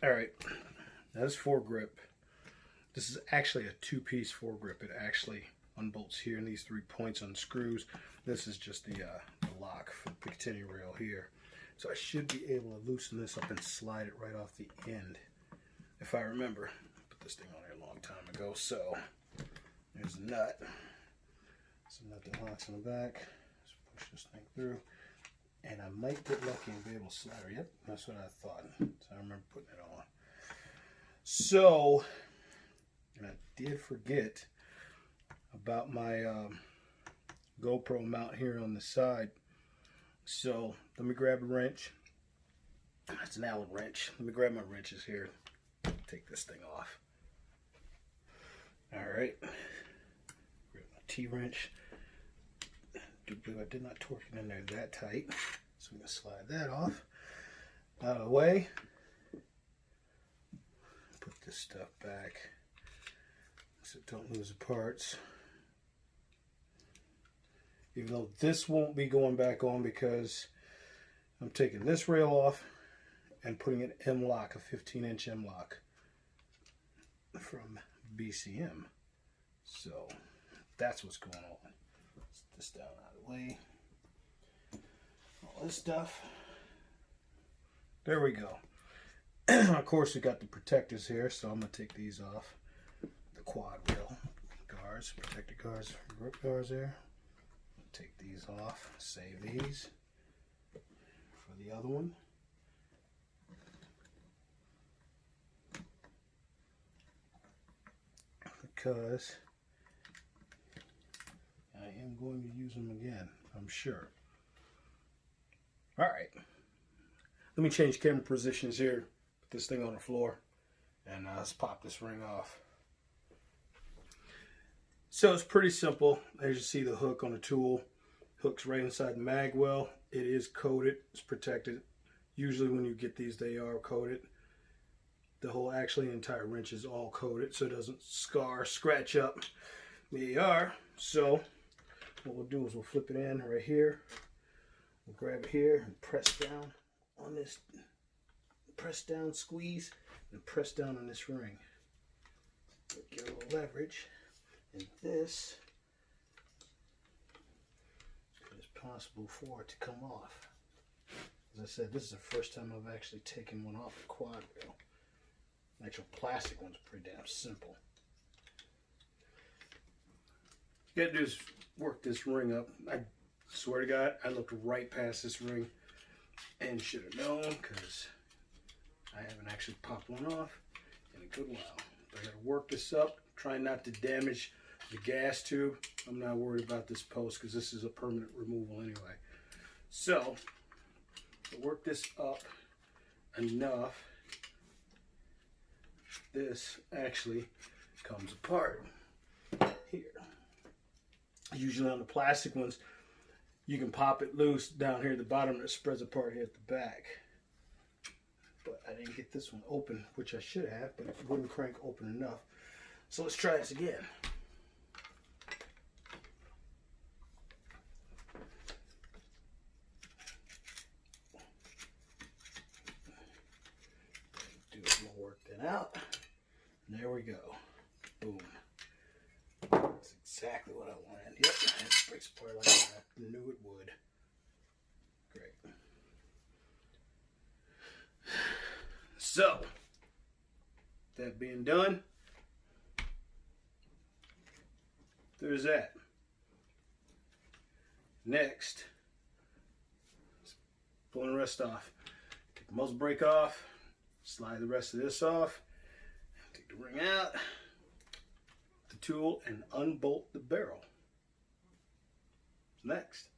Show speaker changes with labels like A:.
A: All right, that's foregrip. This is actually a two-piece foregrip. It actually unbolts here, and these 3 points unscrews. This is just the lock for the Picatinny rail here. So I should be able to loosen this up and slide it right off the end, if I remember. Put this thing on here a long time ago. So there's the nut. It's a nut that locks in the back. Just push this thing through. And I might get lucky and be able to slide it. Yep, that's what I thought. So I remember putting it on. So, and I did forget about my GoPro mount here on the side. So let me grab a wrench. That's an Allen wrench. Let me grab my wrenches here. Take this thing off. All right. Grab my T-wrench. I did not torque it in there that tight. So I'm going to slide that off. Out of the way. Put this stuff back so don't lose the parts. Even though this won't be going back on because I'm taking this rail off and putting an M-lock, a 15-inch M-lock from BCM. So that's what's going on. Let's get this down out of the way. All this stuff. There we go. Of course, we got the protectors here, so I'm going to take these off. The quad rail guards, protector guards, grip guards there. Take these off, save these for the other one. Because I am going to use them again, I'm sure. All right, let me change camera positions here. Put this thing on the floor, and let's pop this ring off. So it's pretty simple. As you see, the hook on the tool, hook's right inside the mag well. It is coated, it's protected. Usually when you get these, they are coated. The whole, actually the entire wrench is all coated so it doesn't scar, scratch up the AR. So what we'll do is we'll flip it in right here. We'll grab it here and press down on this, press down, squeeze, and press down on this ring. Get a little leverage. And this is possible for it to come off. As I said, this is the first time I've actually taken one off the quad rail. The actual plastic one's pretty damn simple. You gotta do is work this ring up. I swear to God, I looked right past this ring and should have known because I haven't actually popped one off in a good while. But I gotta work this up, try not to damage the gas tube. I'm not worried about this post because this is a permanent removal anyway. So, work this up enough. This actually comes apart here. Usually on the plastic ones, you can pop it loose down here at the bottom and it spreads apart here at the back. But I didn't get this one open, which I should have, but it wouldn't crank open enough. So let's try this again. Do some more work then out. And there we go. Boom. That's exactly what I wanted. Yep, it breaks apart like that. I knew it would. Great. So, that being done, there's that. Next, pulling the rest off. Take the muzzle brake off, slide the rest of this off, take the ring out, the tool, and unbolt the barrel. Next.